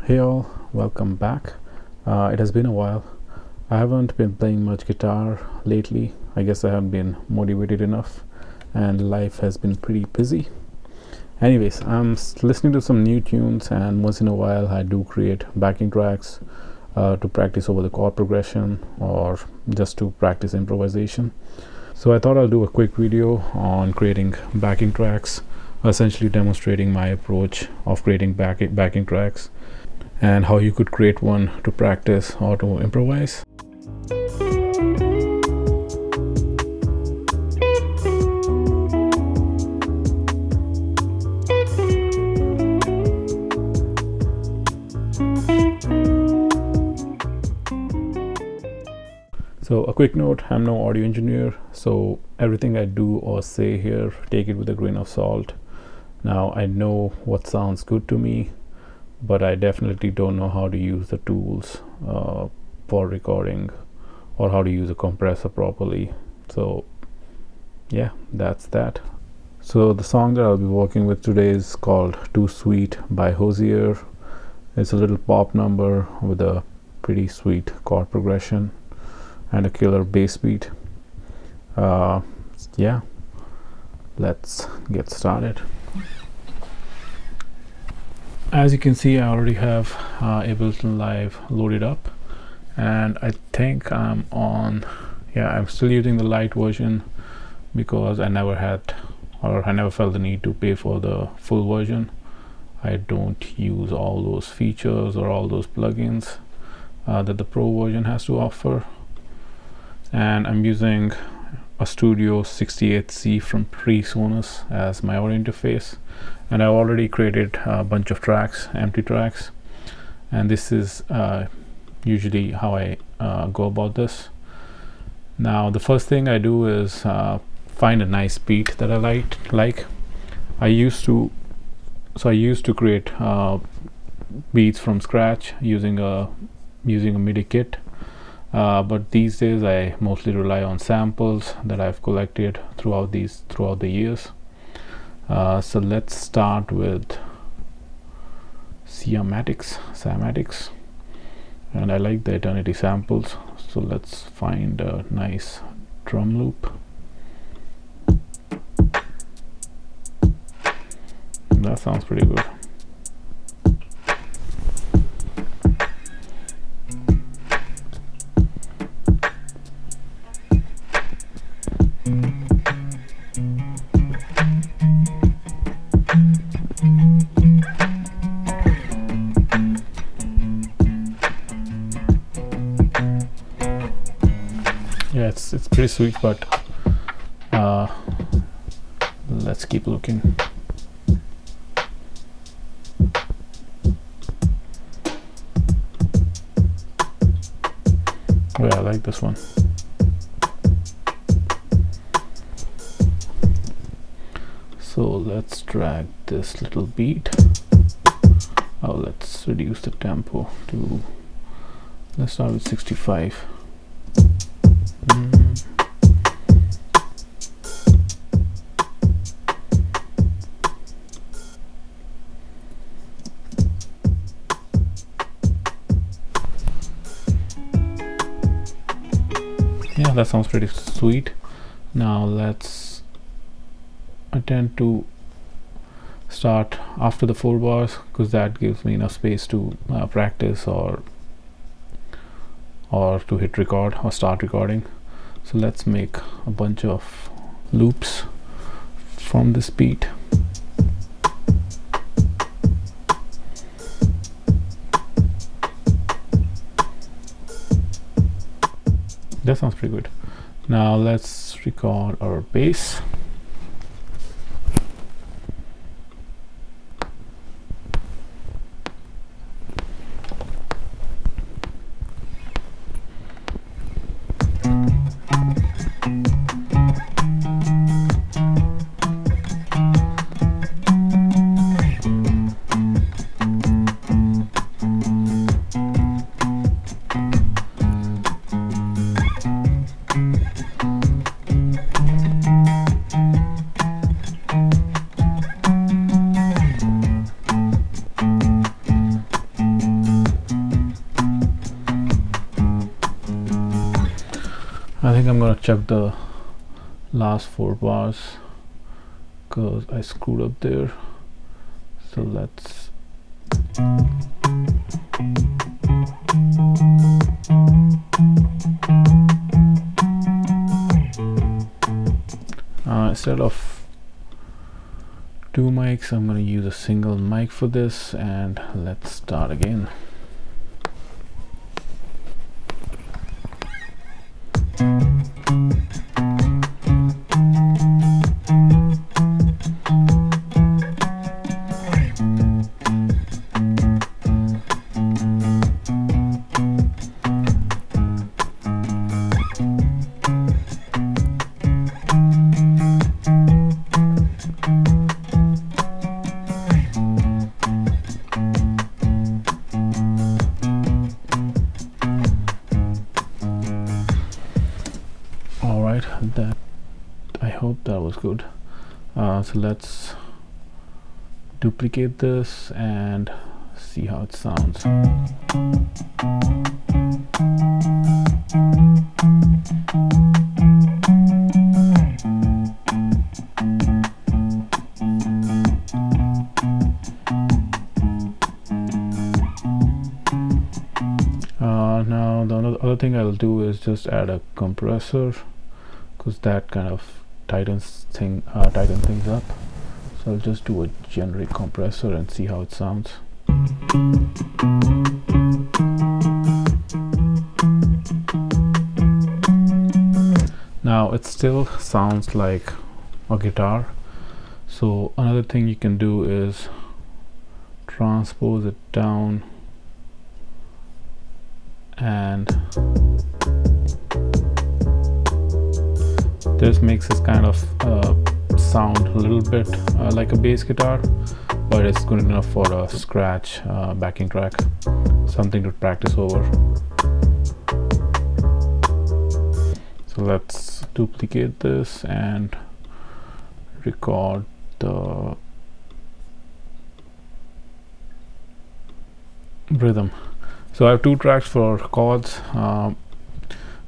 Hey all, welcome back. It has been a while. I haven't been playing much guitar lately. I guess I haven't been motivated enough, and life has been pretty busy. Anyways, I'm listening to some new tunes, and once in a while, I do create backing tracks to practice over the chord progression or just to practice improvisation. So I thought I'll do a quick video on creating backing tracks, essentially demonstrating my approach of creating backing tracks and how you could create one to practice or to improvise. So a quick note, I'm no audio engineer, so everything I do or say here, take it with a grain of salt. Now I know what sounds good to me, but I definitely don't know how to use the tools for recording or how to use a compressor properly. So yeah, that's that. So the song that I'll be working with today is called Too Sweet by Hozier. It's a little pop number with a pretty sweet chord progression and a killer bass beat. Yeah, let's get started. As you can see, I already have Ableton Live loaded up, and I think I'm still using the light version because I never felt the need to pay for the full version. I don't use all those features or all those plugins that the pro version has to offer, and I'm using a Studio 68C from PreSonus as my audio interface, and I've already created a bunch of tracks, empty tracks, and this is usually how I go about this. Now the first thing I do is find a nice beat that I like. I used to create beats from scratch using a MIDI kit, but these days I mostly rely on samples that I've collected throughout the years. So let's start with Cymatics, and I like the Eternity samples, so let's find a nice drum loop. That sounds pretty good. Yeah, it's pretty sweet, but let's keep looking. Oh yeah, I like this one. So let's drag this little beat. Oh, let's reduce the tempo to, let's start with 65. Yeah, that sounds pretty sweet. Now let's attempt to start after the 4 bars, because that gives me enough space to practice or to hit record or start recording. So let's make a bunch of loops from this beat. That sounds pretty good. Now let's record our bass. think I'm gonna check the last 4 bars because I screwed up there. So let's instead of 2 mics, I'm going to use a single mic for this, and let's start again. That, I hope that was good. So let's duplicate this and see how it sounds. Now the other thing I'll do is just add a compressor, because that kind of tightens things up. So I'll just do a generic compressor and see how it sounds. Now it still sounds like a guitar. So another thing you can do is transpose it down, and this makes this kind of sound a little bit like a bass guitar, but it's good enough for a scratch backing track, something to practice over. So let's duplicate this and record the rhythm. So I have 2 tracks for chords.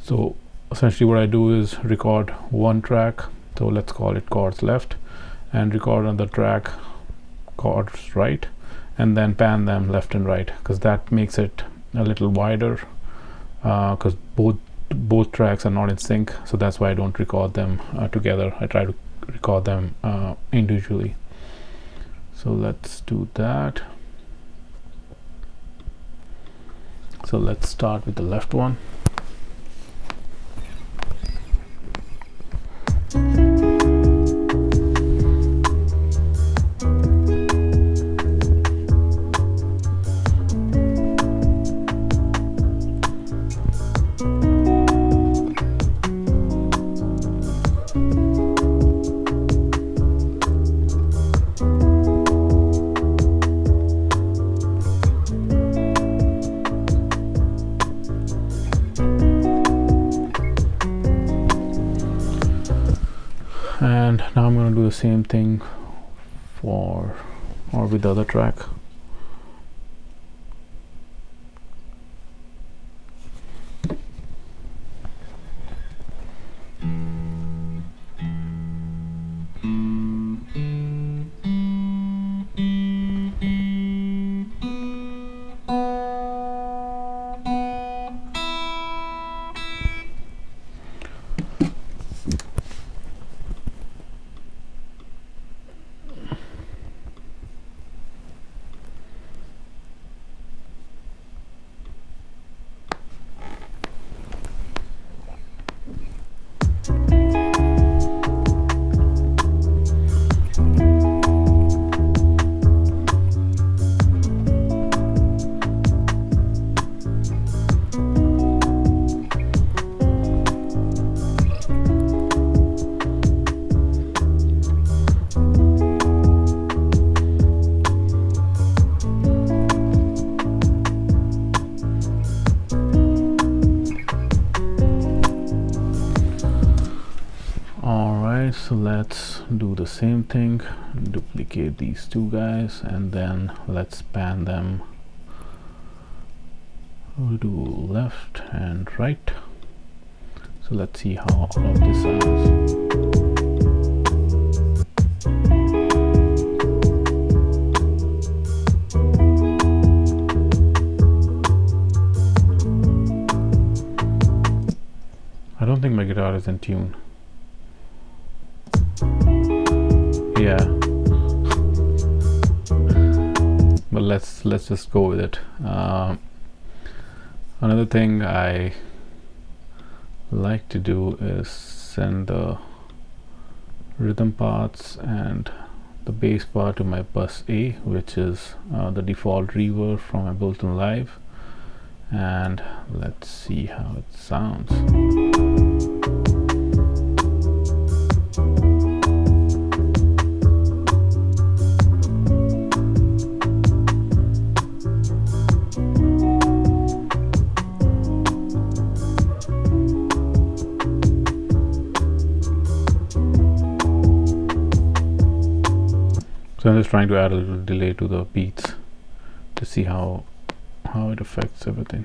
So essentially what I do is record 1 track, so let's call it chords left, and record another track, chords right, and then pan them left and right, because that makes it a little wider, because both tracks are not in sync. So that's why I don't record them together. I try to record them individually. So let's do that. So let's start with the left one. And now I'm going to do the same thing with the other track. So let's do the same thing, duplicate these 2 guys, and then let's pan them. We'll do left and right. So let's see how all of this sounds. I don't think my guitar is in tune. Yeah, but let's just go with it. Another thing I like to do is send the rhythm parts and the bass part to my bus A, which is the default reverb from Ableton Live, and let's see how it sounds. So I'm just trying to add a little delay to the beats to see how it affects everything.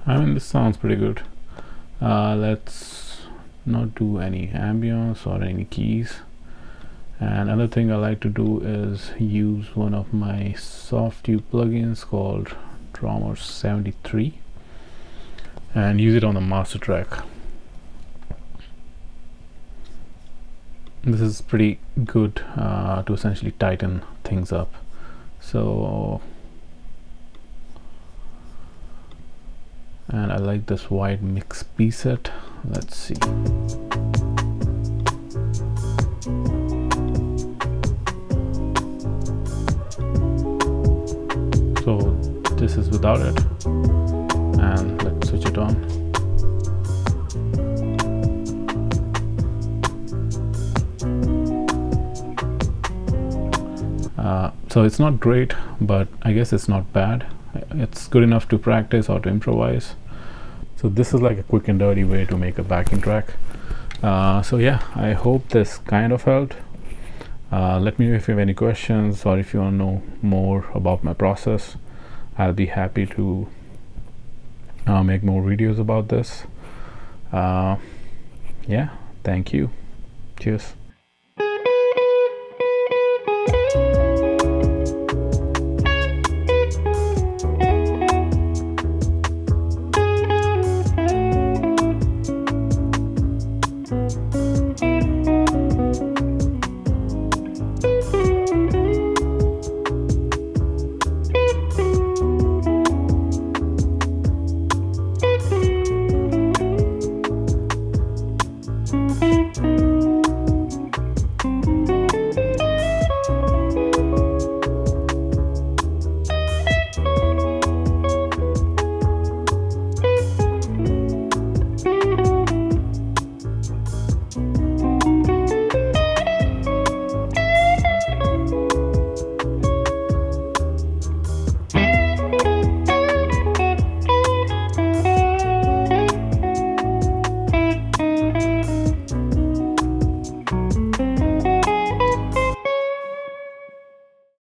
I mean, this sounds pretty good. Let's not do any ambience or any keys. And another thing I like to do is use one of my Softube plugins called Drummer 73 and use it on the master track. This is pretty good to essentially tighten things up. So, and I like this wide mix preset. Let's see. So this is without it, and let's switch it on. So it's not great, but I guess it's not bad. It's good enough to practice or to improvise. So this is like a quick and dirty way to make a backing track. So yeah, I hope this kind of helped. Let me know if you have any questions or if you want to know more about my process. I'll be happy to make more videos about this. Yeah, thank you. Cheers.